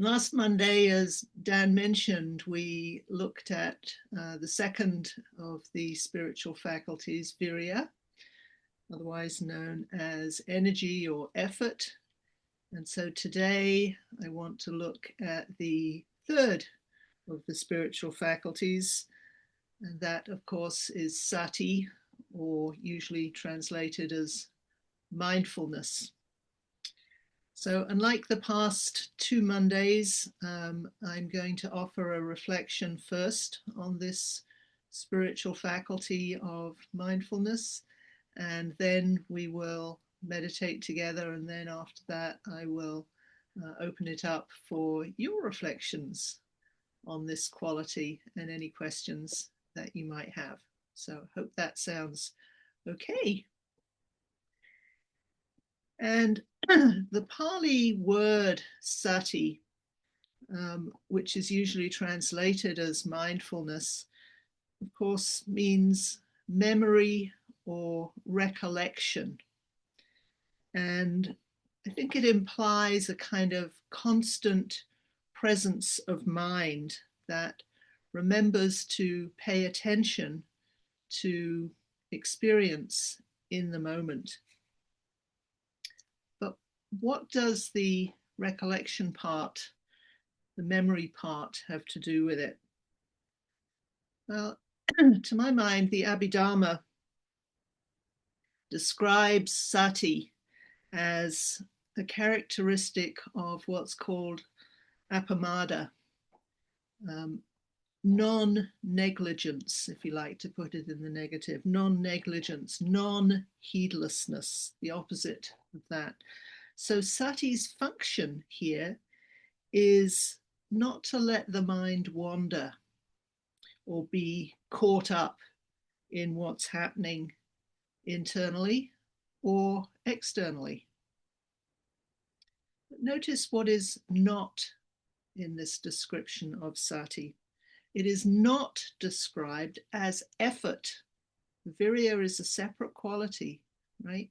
Last Monday, as Dan mentioned, we looked at the second of the spiritual faculties, virya, otherwise known as energy or effort. And so today I want to look at the third of the spiritual faculties, and that, of course, is sati, or usually translated as mindfulness. So unlike the past two Mondays, I'm going to offer a reflection first on this spiritual faculty of mindfulness, and then we will meditate together, and then after that I will open it up for your reflections on this quality and any questions that you might have. So hope that sounds okay. And the Pali word sati, which is usually translated as mindfulness, of course, means memory or recollection. And I think it implies a kind of constant presence of mind that remembers to pay attention to experience in the moment. But what does the recollection part, the memory part, have to do with it? Well, to my mind, the Abhidharma describes sati as a characteristic of what's called appamada, non-negligence, if you like to put it in the negative, non-negligence, non-heedlessness, the opposite of that. So sati's function here is not to let the mind wander or be caught up in what's happening internally or externally. But notice what is not in this description of sati. It is not described as effort. Virya is a separate quality, right?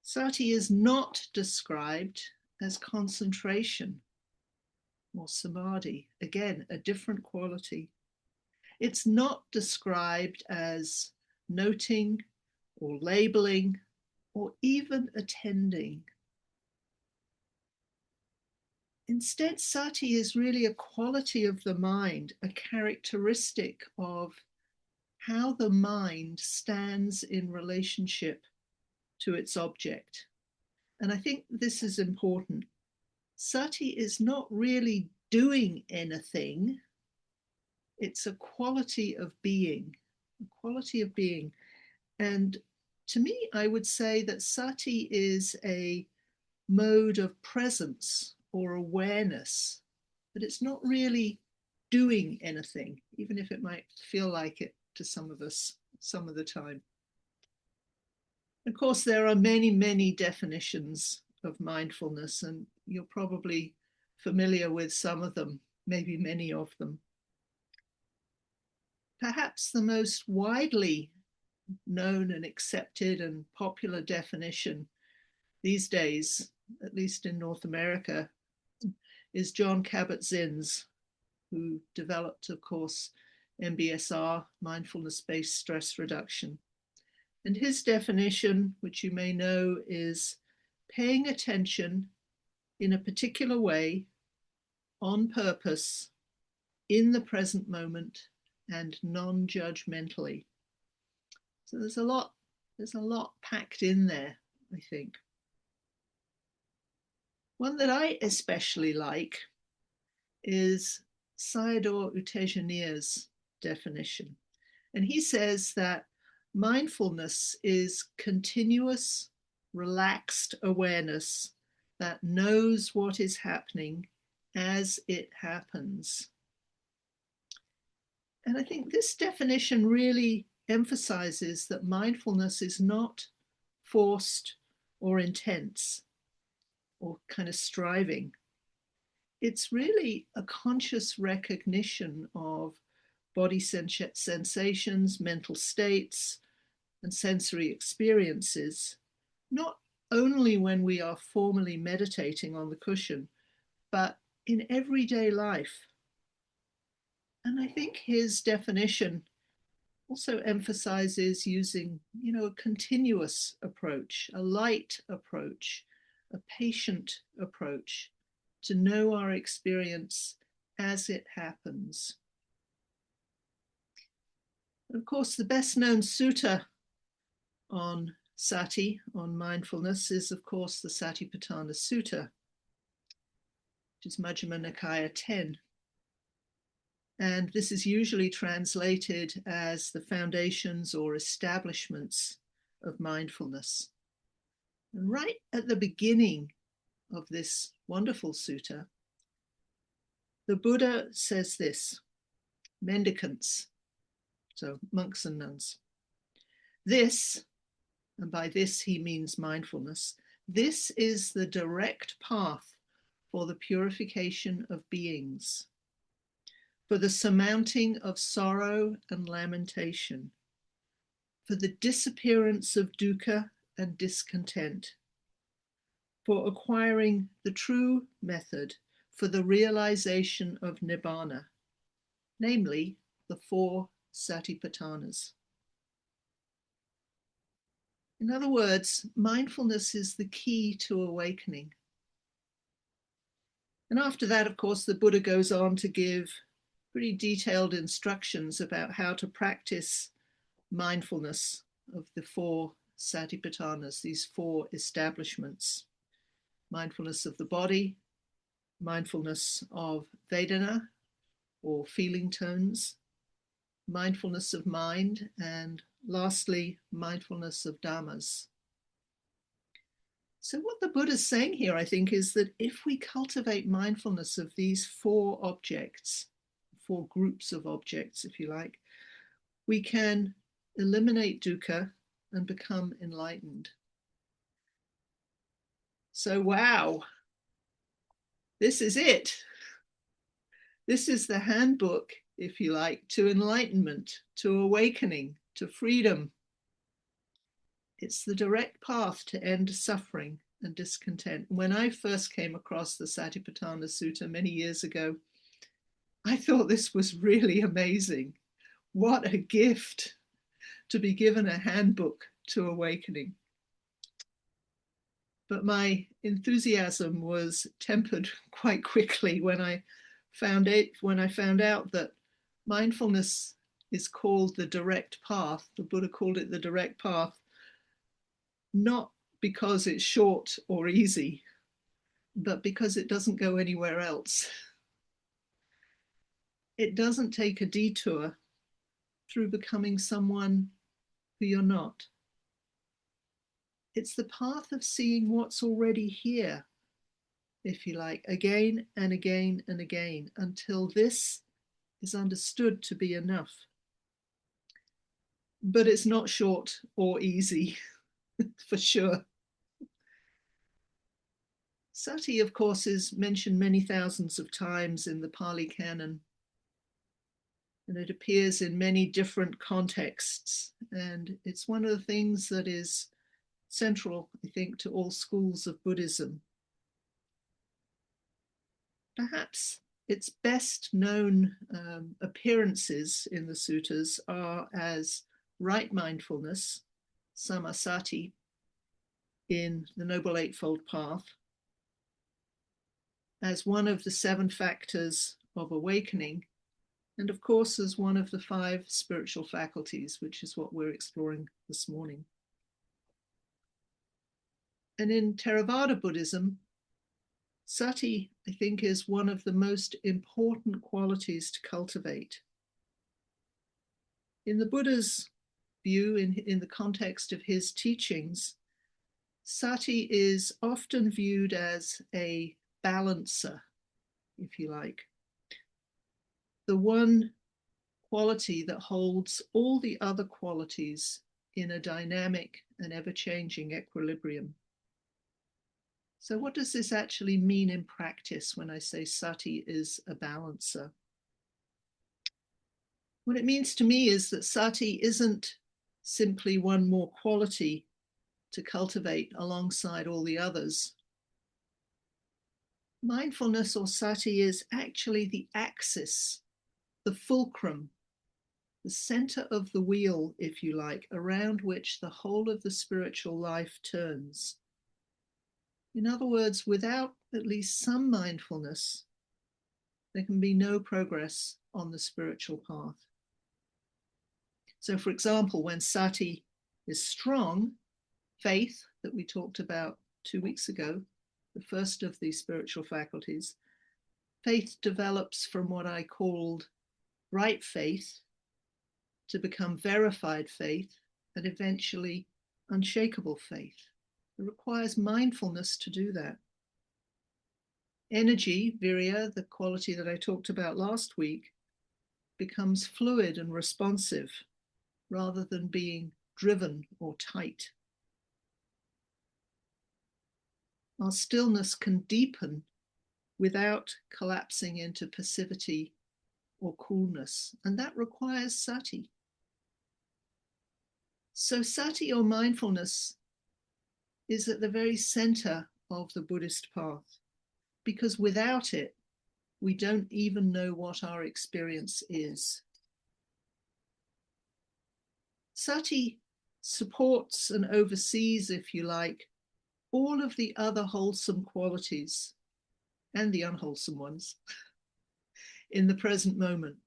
Sati is not described as concentration or samadhi. Again, a different quality. It's not described as noting or labeling or even attending. Instead, sati is really a quality of the mind, a characteristic of how the mind stands in relationship to its object. And I think this is important. Sati is not really doing anything. It's a quality of being, a quality of being. And to me, I would say that sati is a mode of presence or awareness, but it's not really doing anything, even if it might feel like it to some of us some of the time. Of course, there are many, many definitions of mindfulness, and you're probably familiar with some of them, maybe many of them. Perhaps the most widely known and accepted and popular definition these days, at least in North America, is Jon Kabat-Zinn's, who developed, of course, MBSR, mindfulness-based stress reduction. And his definition, which you may know, is paying attention in a particular way, on purpose, in the present moment, and non-judgmentally. So there's a lot packed in there, I think. One that I especially like is Sayadaw U Tejaniya's definition. And he says that mindfulness is continuous, relaxed awareness that knows what is happening as it happens. And I think this definition really emphasizes that mindfulness is not forced or intense or kind of striving. It's really a conscious recognition of body sensations, mental states, and sensory experiences, not only when we are formally meditating on the cushion, but in everyday life. And I think his definition also emphasizes using, a continuous approach, a light approach, a patient approach to know our experience as it happens. Of course, the best known sutta on sati, on mindfulness, is of course the Satipatthana Sutta, which is Majjhima Nikaya 10. And this is usually translated as the foundations or establishments of mindfulness. And right at the beginning of this wonderful sutta, the Buddha says this: mendicants, so monks and nuns, this, and by this he means mindfulness, this is the direct path for the purification of beings, for the surmounting of sorrow and lamentation, for the disappearance of dukkha and discontent, for acquiring the true method for the realization of nibbana, namely the four satipatthanas. In other words, mindfulness is the key to awakening. And after that, of course, the Buddha goes on to give pretty detailed instructions about how to practice mindfulness of the four satipatthanas, these four establishments: mindfulness of the body, mindfulness of Vedana or feeling tones, mindfulness of mind, and lastly, mindfulness of dhammas. So what the Buddha is saying here, I think, is that if we cultivate mindfulness of these four objects, four groups of objects, if you like, we can eliminate dukkha and become enlightened. So, wow, this is it. This is the handbook, if you like, to enlightenment, to awakening, to freedom. It's the direct path to end suffering and discontent. When I first came across the Satipatthana Sutta many years ago, I thought this was really amazing. What a gift to be given a handbook to awakening. But my enthusiasm was tempered quite quickly when I found out that mindfulness is called the direct path. The Buddha called it the direct path, not because it's short or easy, but because it doesn't go anywhere else. It doesn't take a detour through becoming someone who you're not. It's the path of seeing what's already here, if you like, again and again and again, until this is understood to be enough. But it's not short or easy, for sure. Sati, of course, is mentioned many thousands of times in the Pali canon, and it appears in many different contexts. And it's one of the things that is central, I think, to all schools of Buddhism. Perhaps its best known appearances in the suttas are as right mindfulness, samasati, in the Noble Eightfold Path, as one of the 7 factors of awakening, and of course as one of the 5 spiritual faculties, which is what we're exploring this morning. And in Theravada Buddhism, sati, I think, is one of the most important qualities to cultivate. In the Buddha's view, in the context of his teachings, sati is often viewed as a balancer, if you like. The one quality that holds all the other qualities in a dynamic and ever-changing equilibrium. So what does this actually mean in practice when I say sati is a balancer? What it means to me is that sati isn't simply one more quality to cultivate alongside all the others. Mindfulness or sati is actually the axis, the fulcrum, the center of the wheel, if you like, around which the whole of the spiritual life turns. In other words, without at least some mindfulness, there can be no progress on the spiritual path. So, for example, when sati is strong, faith that we talked about 2 weeks ago, the first of these spiritual faculties, faith develops from what I called right faith to become verified faith and eventually unshakable faith. It requires mindfulness to do that. Energy, virya, the quality that I talked about last week, becomes fluid and responsive rather than being driven or tight. Our stillness can deepen without collapsing into passivity or coolness, and that requires sati. So sati or mindfulness is at the very center of the Buddhist path, because without it, we don't even know what our experience is. Sati supports and oversees, if you like, all of the other wholesome qualities and the unwholesome ones in the present moment.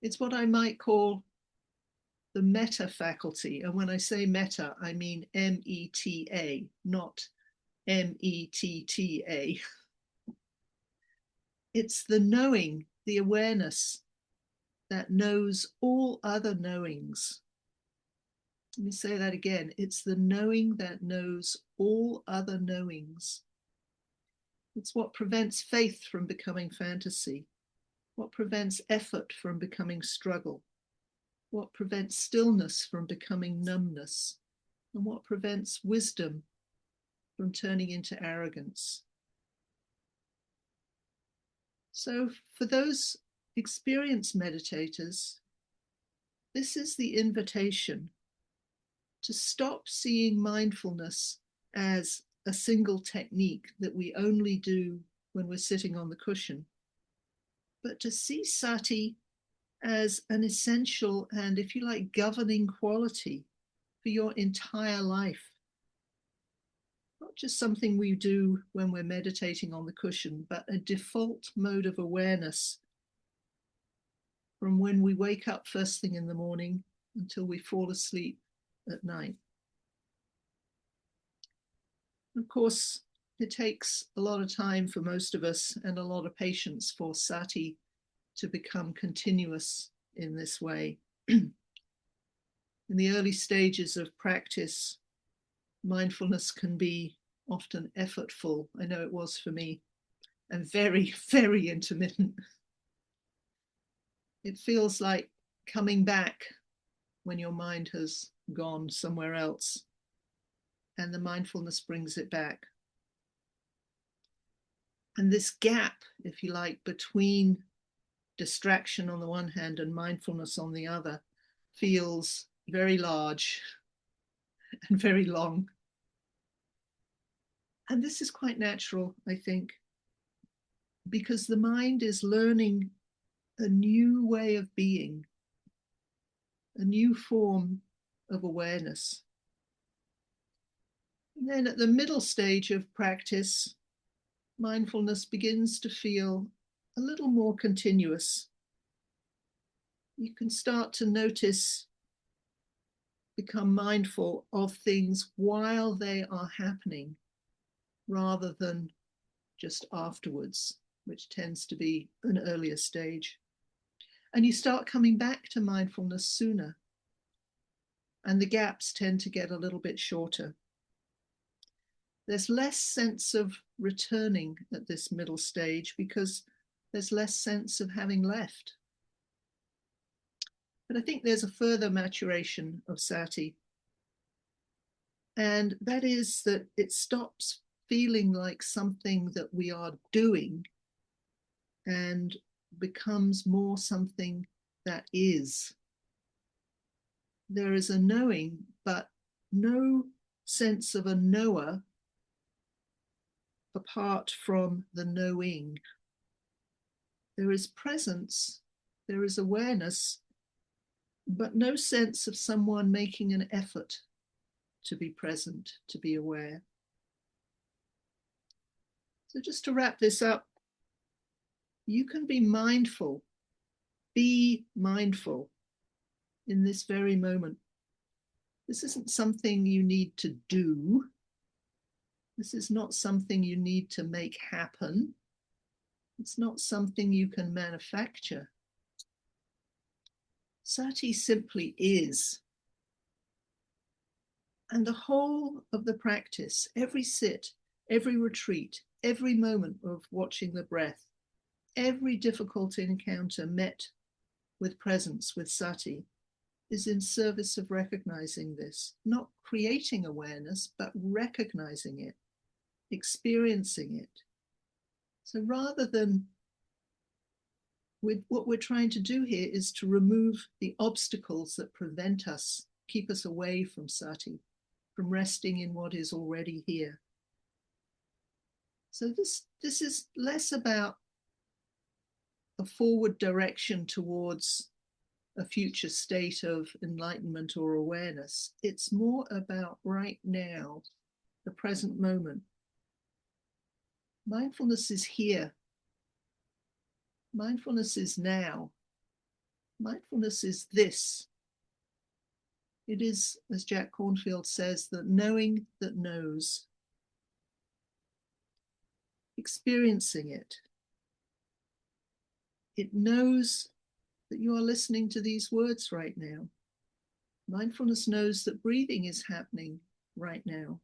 It's what I might call the metta faculty. And when I say metta, I mean M-E-T-A, not M-E-T-T-A. It's the knowing, the awareness that knows all other knowings. Let me say that again. It's the knowing that knows all other knowings. It's what prevents faith from becoming fantasy, what prevents effort from becoming struggle, what prevents stillness from becoming numbness, and what prevents wisdom from turning into arrogance. So for those experienced meditators, this is the invitation to stop seeing mindfulness as a single technique that we only do when we're sitting on the cushion, but to see sati as an essential and, if you like, governing quality for your entire life. Not just something we do when we're meditating on the cushion, but a default mode of awareness from when we wake up first thing in the morning until we fall asleep at night. Of course, it takes a lot of time for most of us and a lot of patience for sati to become continuous in this way. In the early stages of practice, mindfulness can be often effortful. I know it was for me, and very, very intermittent. It feels like coming back when your mind has gone somewhere else, and the mindfulness brings it back. And this gap, if you like, between distraction on the one hand and mindfulness on the other feels very large and very long. And this is quite natural, I think, because the mind is learning a new way of being, a new form of awareness. And then at the middle stage of practice, mindfulness begins to feel a little more continuous. You can start to notice, become mindful of things while they are happening, rather than just afterwards, which tends to be an earlier stage. And you start coming back to mindfulness sooner, and the gaps tend to get a little bit shorter. There's less sense of returning at this middle stage because there's less sense of having left. But I think there's a further maturation of sati, and that is that it stops feeling like something that we are doing and becomes more something that is. There is a knowing, but no sense of a knower apart from the knowing. There is presence, there is awareness, but no sense of someone making an effort to be present, to be aware. So just to wrap this up, you can be mindful in this very moment. This isn't something you need to do. This is not something you need to make happen. It's not something you can manufacture. Sati simply is. And the whole of the practice, every sit, every retreat, every moment of watching the breath, every difficult encounter met with presence, with sati, is in service of recognizing this, not creating awareness, but recognizing it, experiencing it. So rather than, what we're trying to do here is to remove the obstacles that prevent us, keep us away from sati, from resting in what is already here. So this is less about a forward direction towards a future state of enlightenment or awareness. It's more about right now, the present moment. Mindfulness is here. Mindfulness is now. Mindfulness is this. It is, as Jack Cornfield says, the knowing that knows. Experiencing it. It knows that you are listening to these words right now. Mindfulness knows that breathing is happening right now.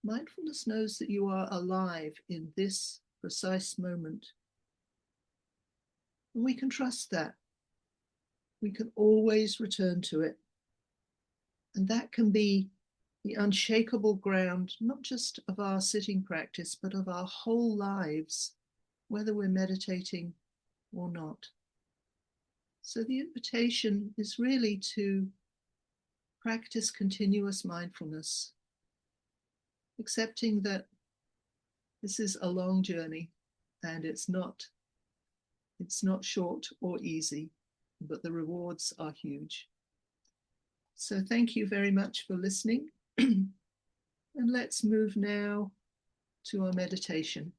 Mindfulness knows that you are alive in this precise moment. And we can trust that. We can always return to it. And that can be the unshakable ground, not just of our sitting practice, but of our whole lives, whether we're meditating or not. So the invitation is really to practice continuous mindfulness, accepting that this is a long journey and it's not short or easy, but the rewards are huge. So thank you very much for listening. And let's move now to our meditation.